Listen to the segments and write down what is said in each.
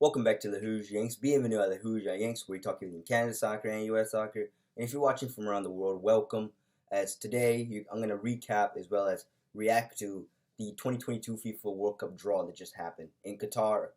Welcome back to the Rouges, Yanks. Bienvenue à the Rouges, Yanks, where we talk about Canada soccer and U.S. soccer. And if you're watching from around the world, welcome. As today, I'm going to recap as well as react to the 2022 FIFA World Cup draw that just happened in Qatar.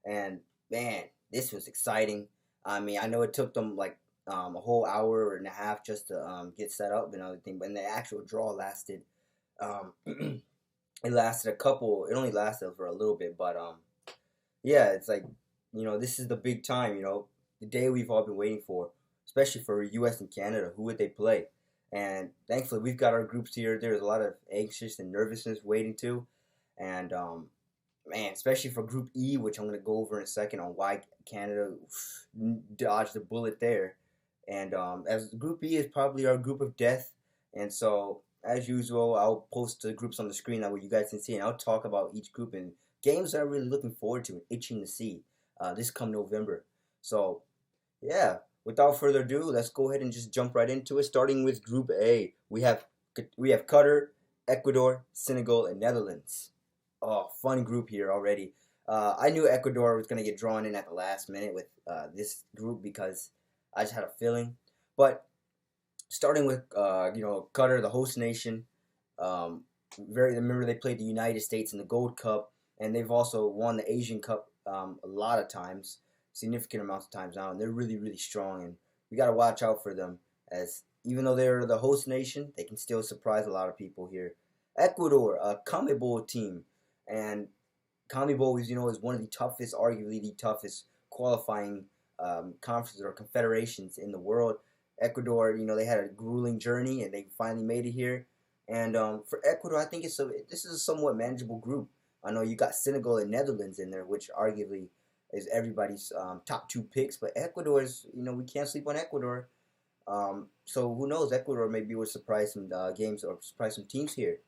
And man, this was exciting. I mean, I know it took them like a whole hour and a half just to get set up and everything, but the actual draw lasted. It lasted a couple. It only lasted for a little bit, but yeah, it's like, this is the big time, the day we've all been waiting for, especially for US and Canada. Who would they play? And thankfully, we've got our groups here. There's a lot of anxious and nervousness waiting too. And, man, especially for Group E, which I'm going to go over in a second on why Canada dodged the bullet there. And as Group E is probably our group of death. And so, as usual, I'll post the groups on the screen that way you guys can see, and I'll talk about each group and games that I'm really looking forward to and itching to see this come November. So, yeah, without further ado, let's go ahead and just jump right into it. Starting with Group A, we have Qatar, Ecuador, Senegal, and Netherlands. Oh, fun group here already. I knew Ecuador was going to get drawn in at the last minute with this group because I just had a feeling. But starting with Qatar, the host nation. Remember they played the United States in the Gold Cup, and they've also won the Asian Cup a lot of times, significant amounts of times now, and they're really, really strong, and we got to watch out for them, as even though they're the host nation, they can still surprise a lot of people here. Ecuador, a CONMEBOL team, and CONMEBOL is one of the toughest, arguably the toughest qualifying conferences or confederations in the world. Ecuador, they had a grueling journey, and they finally made it here. And for Ecuador, I think this is a somewhat manageable group. I know you got Senegal and Netherlands in there, which arguably is everybody's top two picks. But Ecuador is, we can't sleep on Ecuador. So who knows? Ecuador maybe will surprise some games or surprise some teams here.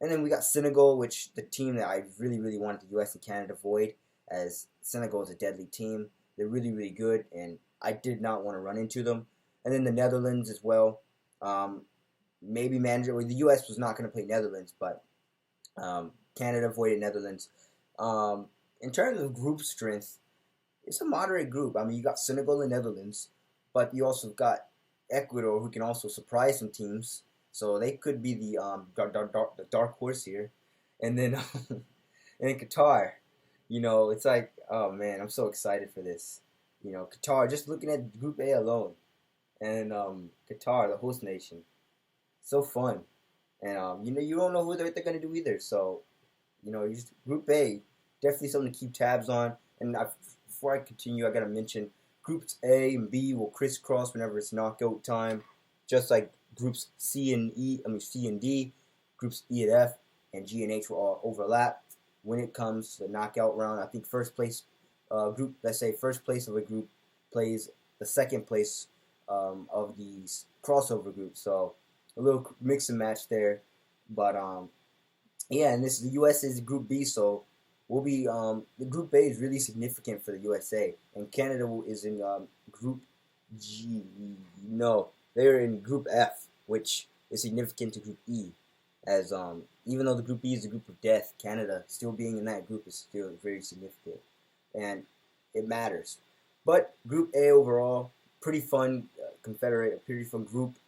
And then we got Senegal, which the team that I really, really wanted the U.S. and Canada avoid, as Senegal is a deadly team. They're really, really good, and I did not want to run into them. And then the Netherlands as well. Maybe manageable. The U.S. was not going to play Netherlands, but Canada avoided Netherlands. In terms of group strength, it's a moderate group. I mean, you got Senegal and Netherlands, but you also got Ecuador, who can also surprise some teams. So they could be the dark horse here. And then and then Qatar. It's like, oh man, I'm so excited for this. Qatar, just looking at Group A alone. And Qatar, the host nation. So fun. And, you don't know who they're going to do either. So, Group A, definitely something to keep tabs on. And before I continue, I got to mention Groups A and B will crisscross whenever it's knockout time. Just like Groups C and D, Groups E and F, and G and H will all overlap when it comes to the knockout round. I think first place of a group plays the second place of these crossover groups. So a little mix and match there. But yeah, and the U.S. is Group B, so we'll be the Group A is really significant for the USA, and Canada is in Group G. No, they're in Group F, which is significant to Group E, as even though the Group E is a group of death, Canada still being in that group is still very significant, and it matters. But Group A overall, pretty fun pretty fun group,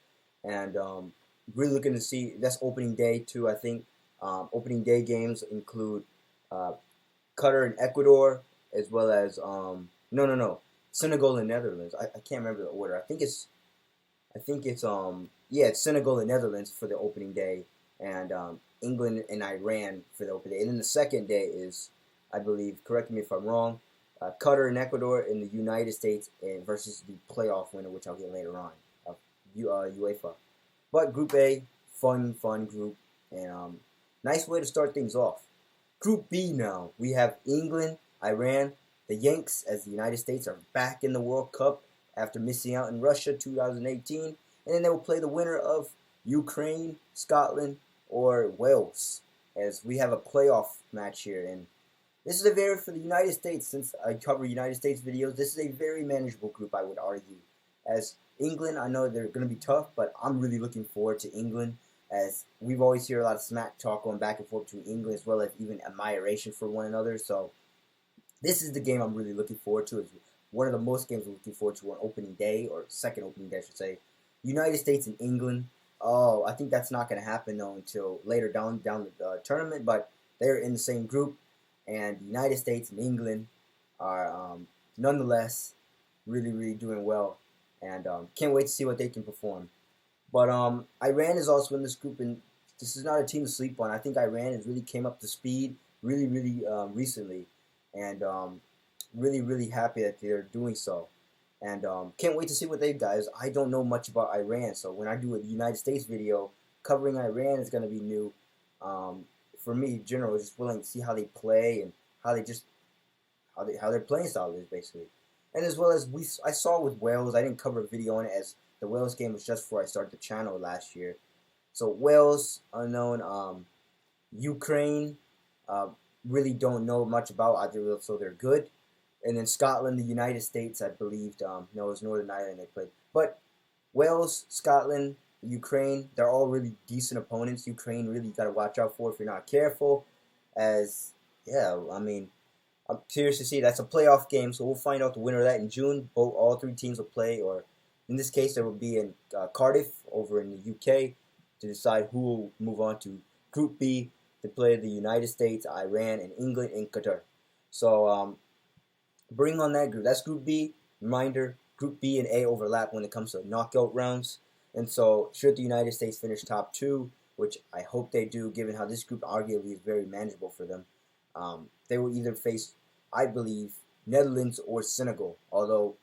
and really looking to see. That's opening day too, I think. Opening day games include Qatar and Ecuador, as well as Senegal and Netherlands. I can't remember the order. I think it's it's Senegal and Netherlands for the opening day, and England and Iran for the opening day. And then the second day is, I believe, correct me if I'm wrong, Qatar and Ecuador in the United States versus the playoff winner, which I'll get later on, UEFA. But Group A, fun group, and nice way to start things off. Group B now, we have England, Iran, the Yanks, as the United States are back in the World Cup after missing out in Russia 2018, and then they will play the winner of Ukraine, Scotland, or Wales, as we have a playoff match here. And this is for the United States, since I cover United States videos, this is a very manageable group, I would argue. As England, I know they're going to be tough, but I'm really looking forward to England, as we've always heard a lot of smack talk going back and forth between England, as well as even admiration for one another. So This is the game I'm really looking forward to. It's one of the most games I'm looking forward to on opening day, or second opening day, I should say. United States and England. Oh, I think that's not going to happen though until later down the tournament. But they're in the same group, and the United States and England are nonetheless really doing well, and can't wait to see what they can perform. But Iran is also in this group, and this is not a team to sleep on. I think Iran has really came up to speed really recently, and really happy that they're doing so. And can't wait to see what they guys. I don't know much about Iran, so when I do a United States video covering Iran, it's gonna be new. For me, in general, just willing to see how they play and how they just how their playing style is basically. And as well as I saw with Wales, I didn't cover a video on it as the Wales game was just before I started the channel last year. So Wales, unknown, Ukraine, uh, really don't know much about either, so they're good. And then Scotland, the United States, I believed, no, it was Northern Ireland they played. But Wales, Scotland, Ukraine, they're all really decent opponents. Ukraine really got to watch out for if you're not careful. As, yeah, I mean, I'm curious to see. That's a playoff game, so we'll find out the winner of that in June. All three teams will play, or in this case, there will be in Cardiff over in the UK to decide who will move on to Group B to play the United States, Iran, and England in Qatar. So bring on that group. That's Group B. Reminder, Group B and A overlap when it comes to knockout rounds. And so should the United States finish top two, which I hope they do, given how this group arguably is very manageable for them, they will either face, I believe, Netherlands or Senegal. Although,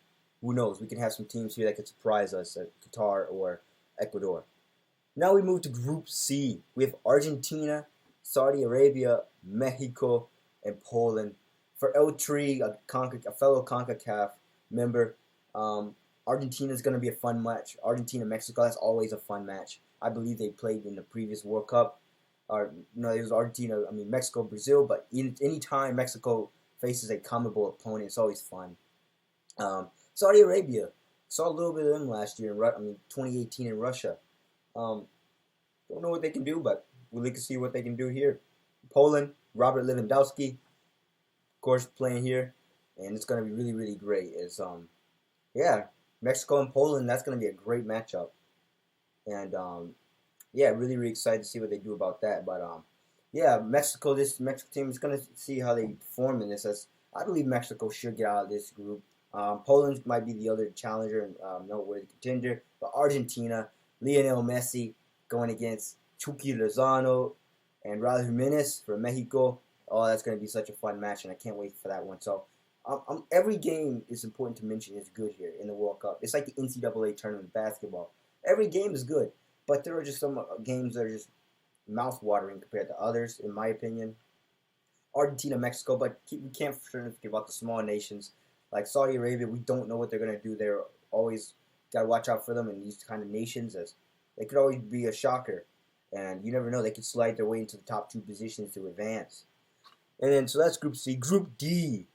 who knows? We can have some teams here that could surprise us at Qatar or Ecuador. Now we move to Group C. We have Argentina, Saudi Arabia, Mexico, and Poland. For L3, a fellow CONCACAF member, Argentina is going to be a fun match. Argentina-Mexico, that's always a fun match. I believe they played in the previous World Cup. No, it was Argentina, Mexico, Brazil, but any time Mexico faces a common opponent, it's always fun. Saudi Arabia, saw a little bit of them last year, 2018 in Russia. Don't know what they can do, but we'll look to see what they can do here. Poland, Robert Lewandowski, of course, playing here, and it's going to be really great. It's yeah, Mexico and Poland, that's going to be a great matchup, and yeah, really excited to see what they do about that. But yeah, this Mexico team is going to see how they perform in this. As I believe Mexico should get out of this group. Poland might be the other challenger and noteworthy contender, but Argentina, Lionel Messi going against Chucky Lozano and Raul Jimenez for Mexico. Oh, that's going to be such a fun match, and I can't wait for that one. So every game is important to mention is good here in the World Cup. It's like the NCAA tournament of basketball. Every game is good, but there are just some games that are just mouth-watering compared to others, in my opinion. Argentina, Mexico, but we can't forget about the small nations. Like Saudi Arabia, we don't know what they're going to do. They're always got to watch out for them in these kind of nations, as they could always be a shocker. And you never know, they could slide their way into the top two positions to advance. And then, so that's Group C. Group D,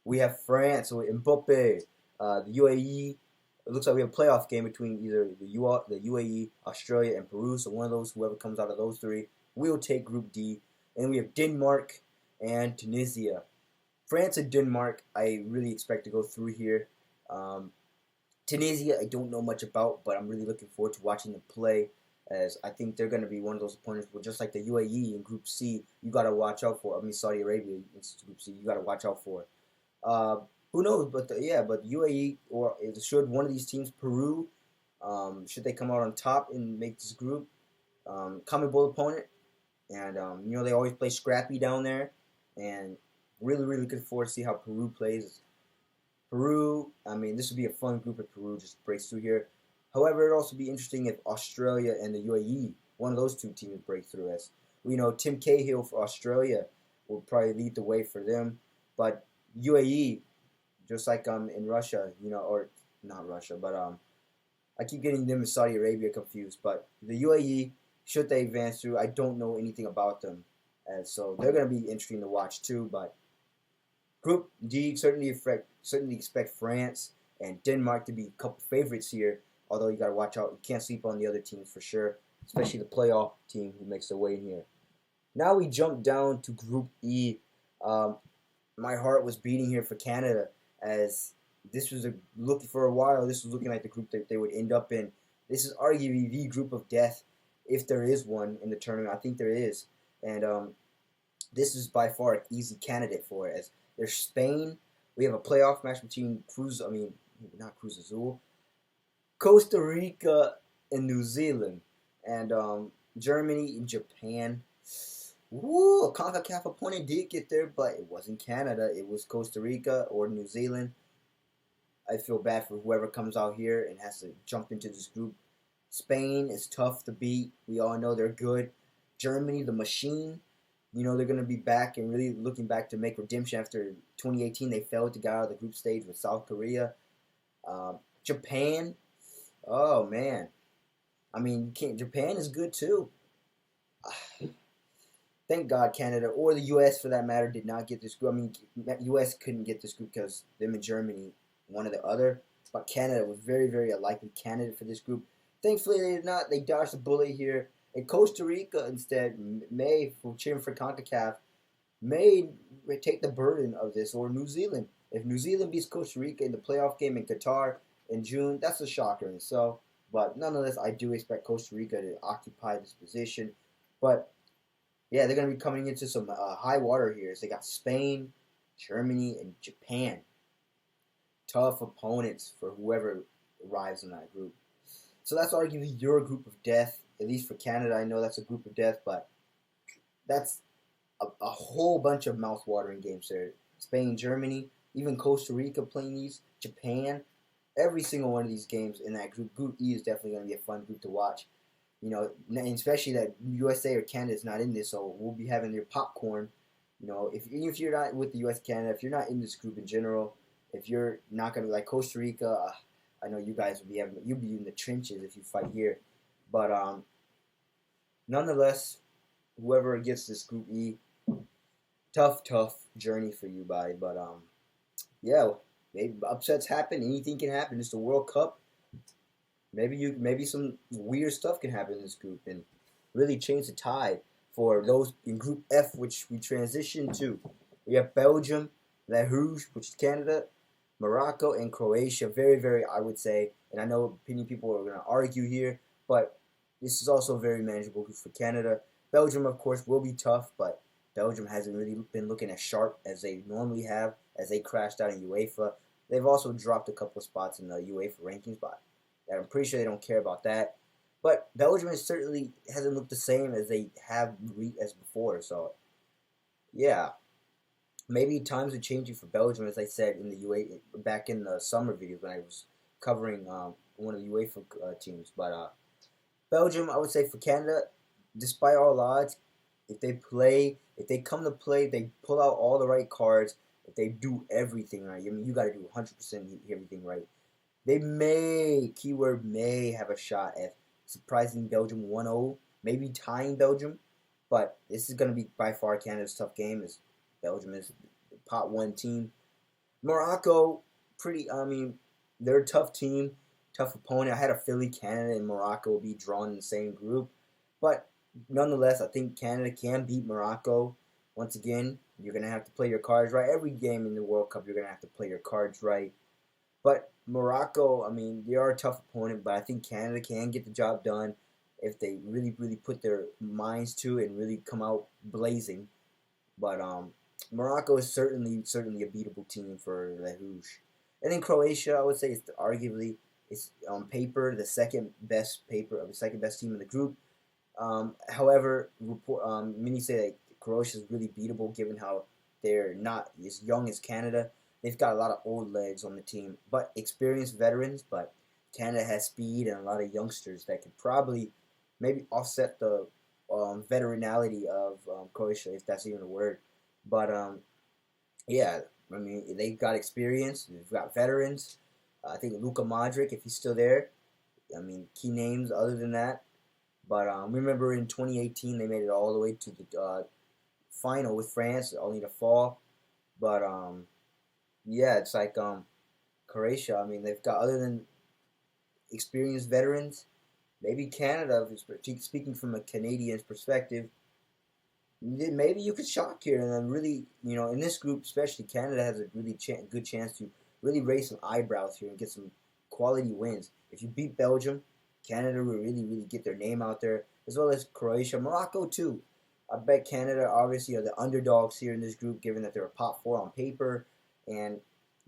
we have France with Mbappe, the UAE. It looks like we have a playoff game between either the UAE, Australia, and Peru. So one of those, whoever comes out of those three, will take Group D. And we have Denmark and Tunisia. France and Denmark, I really expect to go through here. Tunisia, I don't know much about, but I'm really looking forward to watching them play, as I think they're going to be one of those opponents where, just like the UAE in Group C, you got to watch out for. Saudi Arabia in Group C, you got to watch out for. Who knows? But UAE, or should one of these teams, Peru, should they come out on top and make this group, common opponent, and they always play scrappy down there, and really looking forward to see how Peru plays. Peru, this would be a fun group if Peru just breaks through here. However, it'd also be interesting if Australia and the UAE, one of those two teams, break through. As we know, Tim Cahill for Australia will probably lead the way for them, but UAE, just like in Russia, or not Russia, but I keep getting them and Saudi Arabia confused. But the UAE, should they advance through, I don't know anything about them, and so they're going to be interesting to watch too. But Group D, certainly expect France and Denmark to be a couple favorites here. Although you got to watch out, you can't sleep on the other teams for sure, especially the playoff team who makes their way in here. Now we jump down to Group E. my heart was beating here for Canada, as this was looking for a while. This was looking like the group that they would end up in. This is arguably the group of death, if there is one in the tournament. I think there is, and this is by far an easy candidate for it. As there's Spain, we have a playoff match between not Cruz Azul, Costa Rica and New Zealand, and Germany and Japan. Woo, a CONCACAF opponent did get there, but it wasn't Canada. It was Costa Rica or New Zealand. I feel bad for whoever comes out here and has to jump into this group. Spain is tough to beat. We all know they're good. Germany, the machine, they're going to be back and really looking back to make redemption after 2018. They failed to get out of the group stage with South Korea. Japan, oh man. I mean, Japan is good too. Thank God Canada, or the U.S. for that matter, did not get this group. I mean, U.S. couldn't get this group because them and Germany, one or the other. But Canada was very, very a likely candidate for this group. Thankfully, they did not. They dodged the bullet here. And Costa Rica instead may, for cheering for CONCACAF, may take the burden of this, or New Zealand. If New Zealand beats Costa Rica in the playoff game in Qatar in June, that's a shocker in itself. But nonetheless, I do expect Costa Rica to occupy this position. But yeah, they're going to be coming into some high water here. So they got Spain, Germany, and Japan. Tough opponents for whoever arrives in that group. So that's arguably your group of death. At least for Canada, I know that's a group of death, but that's a whole bunch of mouth-watering games there. Spain, Germany, even Costa Rica playing these, Japan. Every single one of these games in that group. Group E is definitely going to be a fun group to watch. And especially that USA or Canada is not in this, so we'll be having your popcorn. If you're not with the US, Canada, if you're not in this group in general, if you're not gonna like Costa Rica, I know you guys you'll be in the trenches if you fight here, but nonetheless, whoever gets this Group E, tough journey for you, buddy. But yeah, maybe upsets happen. Anything can happen. It's the World Cup. Maybe some weird stuff can happen in this group and really change the tide for those in Group F, which we transition to. We have Belgium, Rouges, which is Canada, Morocco, and Croatia. Very, very, I would say, and I know many people are going to argue here, but this is also a very manageable group for Canada. Belgium, of course, will be tough, but Belgium hasn't really been looking as sharp as they normally have, as they crashed out in UEFA. They've also dropped a couple of spots in the UEFA rankings, but I'm pretty sure they don't care about that. But Belgium certainly hasn't looked the same as they have as before. So, yeah, maybe times are changing for Belgium, as I said in the back in the summer videos when I was covering one of the UEFA teams. But Belgium, I would say for Canada, despite all odds, if they come to play, they pull out all the right cards. If they do everything right, I mean, you got to do 100% everything right. They keyword may have a shot at surprising Belgium 1-0, maybe tying Belgium, but this is going to be by far Canada's tough game, as Belgium is the pot 1 team. Morocco, they're a tough team, tough opponent. I had a Philly, Canada, and Morocco will be drawn in the same group, but nonetheless, I think Canada can beat Morocco. Once again, you're going to have to play your cards right. Every game in the World Cup, you're going to have to play your cards right. But Morocco, they are a tough opponent, but I think Canada can get the job done if they really, really put their minds to it and really come out blazing. But Morocco is certainly a beatable team for Les Rouges. And then Croatia, I would say, it's on paper the second best team in the group. However, many say that Croatia is really beatable given how they're not as young as Canada. They've got a lot of old legs on the team, but experienced veterans. But Canada has speed and a lot of youngsters that could probably maybe offset the veteranality of Croatia, if that's even a word. But yeah, they've got experience. They've got veterans. I think Luka Modric, if he's still there. Key names other than that. But remember in 2018, they made it all the way to the final with France, only to fall. But yeah, it's like Croatia. They've got, other than experienced veterans, maybe Canada, speaking from a Canadian's perspective, maybe you could shock here and then really, in this group, especially Canada has a really good chance to really raise some eyebrows here and get some quality wins. If you beat Belgium, Canada will really, really get their name out there, as well as Croatia, Morocco too. I bet Canada obviously are the underdogs here in this group, given that they're a top four on paper, and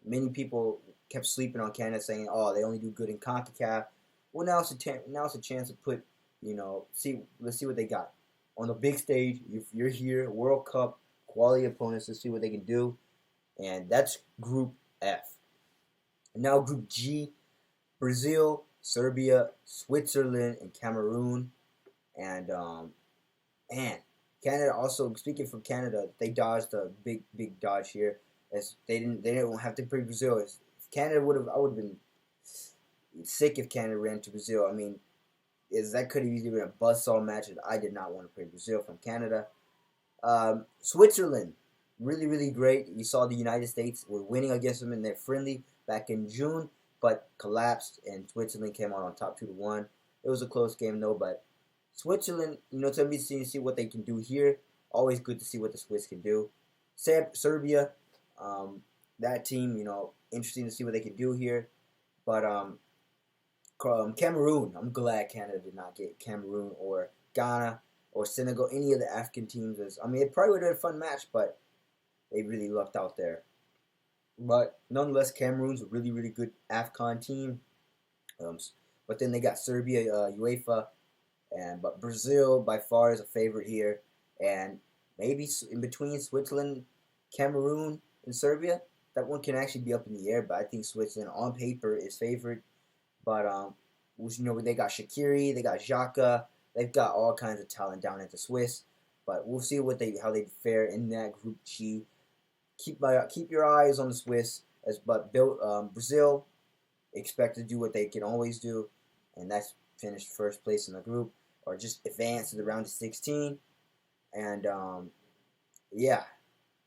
many people kept sleeping on Canada, saying, "Oh, they only do good in CONCACAF." Well, now it's a chance to put, let's see what they got on the big stage. You're here, World Cup, quality opponents. Let's see what they can do, and that's Group F. And now Group G: Brazil, Serbia, Switzerland, and Cameroon. And man, Canada also, speaking from Canada, they dodged a big dodge here, as they didn't have to play Brazil. If Canada I would have been sick if Canada ran to Brazil. I mean, that could have easily been a buzzsaw match, and I did not want to play Brazil from Canada. Switzerland, really, really great. You saw the United States were winning against them in their friendly back in June, but collapsed, and Switzerland came out on top 2-1. It was a close game, though, but Switzerland, to me, see what they can do here. Always good to see what the Swiss can do. Serbia, that team, interesting to see what they can do here. But Cameroon, I'm glad Canada did not get Cameroon or Ghana or Senegal, any of the African teams. It probably would have been a fun match, but they really lucked out there. But nonetheless, Cameroon's a really, really good AFCON team. But then they got Serbia, UEFA, but Brazil by far is a favorite here, and maybe in between Switzerland, Cameroon, and Serbia, that one can actually be up in the air. But I think Switzerland on paper is favored. But they got Shaqiri, they got Xhaka, they've got all kinds of talent down at the Swiss. But we'll see how they fare in that Group G. Keep your eyes on the Swiss, but Brazil expect to do what they can always do, and that's finish first place in the group or just advance to the round of 16. And yeah,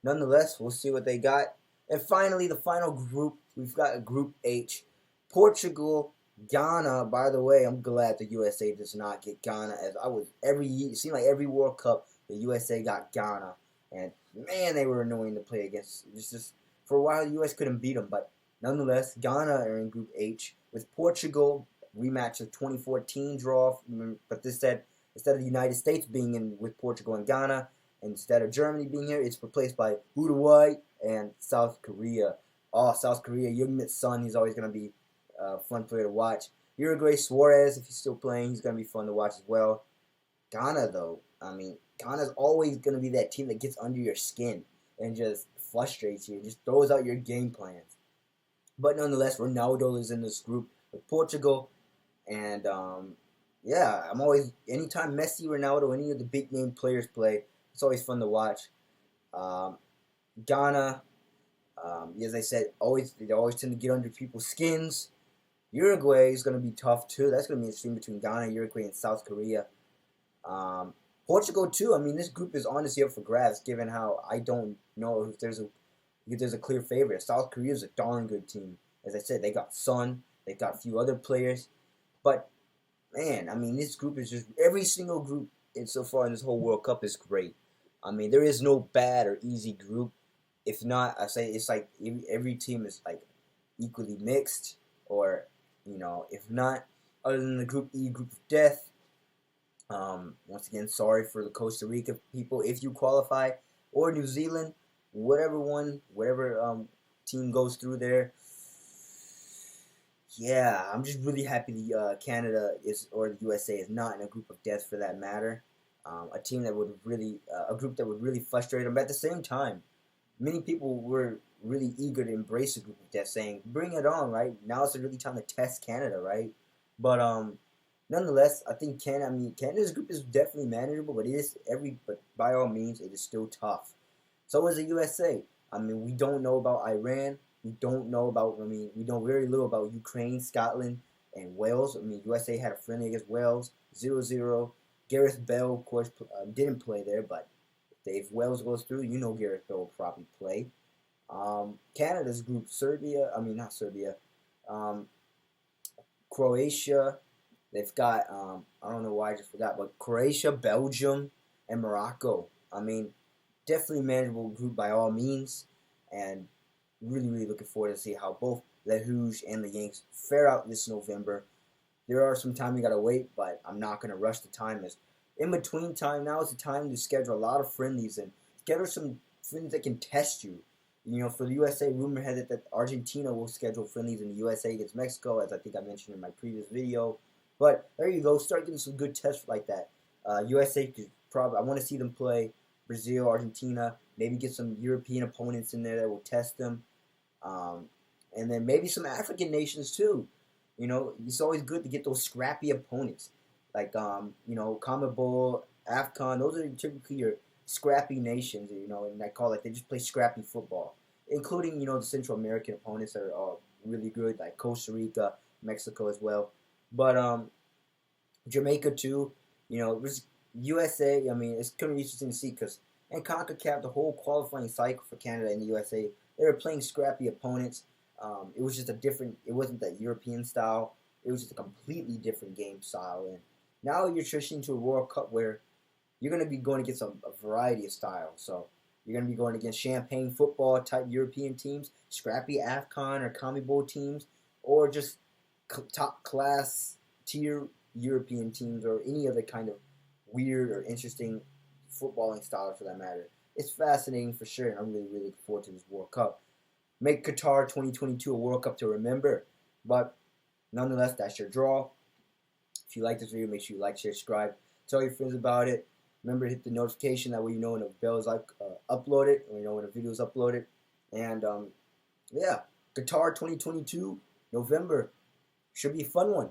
nonetheless, we'll see what they got. And finally, the final group, we've got a Group H: Portugal, Ghana. By the way, I'm glad the USA does not get Ghana, as it seemed like every World Cup the USA got Ghana, and man, they were annoying to play against. Just for a while, the US couldn't beat them, but nonetheless, Ghana are in Group H with Portugal, rematch of 2014 draw. But instead of the United States being in with Portugal and Ghana, instead of Germany being here, it's replaced by Uruguay and South Korea. Oh, South Korea, Youngmit's son, he's always going to be a fun player to watch. Uruguay, Suarez, if he's still playing, he's going to be fun to watch as well. Ghana, though, Ghana's always going to be that team that gets under your skin and just frustrates you and just throws out your game plans. But nonetheless, Ronaldo is in this group with Portugal. And, anytime Messi, Ronaldo, any of the big name players play, it's always fun to watch. Ghana, as I said, they always tend to get under people's skins. Uruguay is going to be tough, too. That's going to be interesting between Ghana, Uruguay, and South Korea. Portugal, too. This group is honestly up for grabs, given how I don't know if there's a clear favorite. South Korea is a darn good team. As I said, they got Son. They got a few other players. But, man, this group is just... Every single group so far in this whole World Cup is great. There is no bad or easy group. If not, I say it's like every team is like equally mixed. Or, if not, other than the Group E, Group of Death. Once again, sorry for the Costa Rica people if you qualify. Or New Zealand, whatever team goes through there. Yeah, I'm just really happy Canada or the USA is not in a group of death for that matter. A group that would really frustrate them. But at the same time, many people were really eager to embrace a group of death, saying, "Bring it on!" Right now, it's a really time to test Canada, right? But nonetheless, I think Canada's group is definitely manageable, but but by all means, it is still tough. So is the USA. We don't know about Iran. We know very little about Ukraine, Scotland, and Wales. USA had a friendly against Wales, 0-0. Gareth Bale, of course, didn't play there, but if Wales goes through, Gareth Bale will probably play. Canada's group, Croatia. They've got, I don't know why I just forgot, but Croatia, Belgium, and Morocco. I mean, definitely manageable group by all means, and really, really looking forward to see how both the Rouges and the Yanks fare out this November. There are some time we gotta wait, but I'm not gonna rush the time. As in between time now is the time to schedule a lot of friendlies and schedule some friendlies that can test you. For the USA, rumor had it that Argentina will schedule friendlies in the USA against Mexico, as I think I mentioned in my previous video. But there you go, start getting some good tests like that. USA could probably, I want to see them play Brazil, Argentina, maybe get some European opponents in there that will test them. Um, and then maybe some African nations too. It's always good to get those scrappy opponents, like CONMEBOL, AFCON. Those are typically your scrappy nations. And I call it they just play scrappy football, including the Central American opponents that are really good, like Costa Rica, Mexico as well. But Jamaica too. USA. I mean, it's going to be interesting to see because and CONCACAF, the whole qualifying cycle for Canada and the USA, they were playing scrappy opponents. It was just a different. It wasn't that European style. It was just a completely different game style. And now you're transitioning to a World Cup where you're going to be going against a variety of styles. So you're going to be going against champagne football type European teams, scrappy AFCON or CONMEBOL teams, or just top class tier European teams, or any other kind of weird or interesting footballing style for that matter. It's fascinating for sure, and I'm really, really looking forward to this World Cup. Make Qatar 2022 a World Cup to remember. But nonetheless, that's your draw. If you like this video, make sure you like, share, subscribe. Tell your friends about it. Remember to hit the notification. That way you know when the bell is uploaded. Or you know when the video is uploaded. And yeah, Qatar 2022, November. Should be a fun one.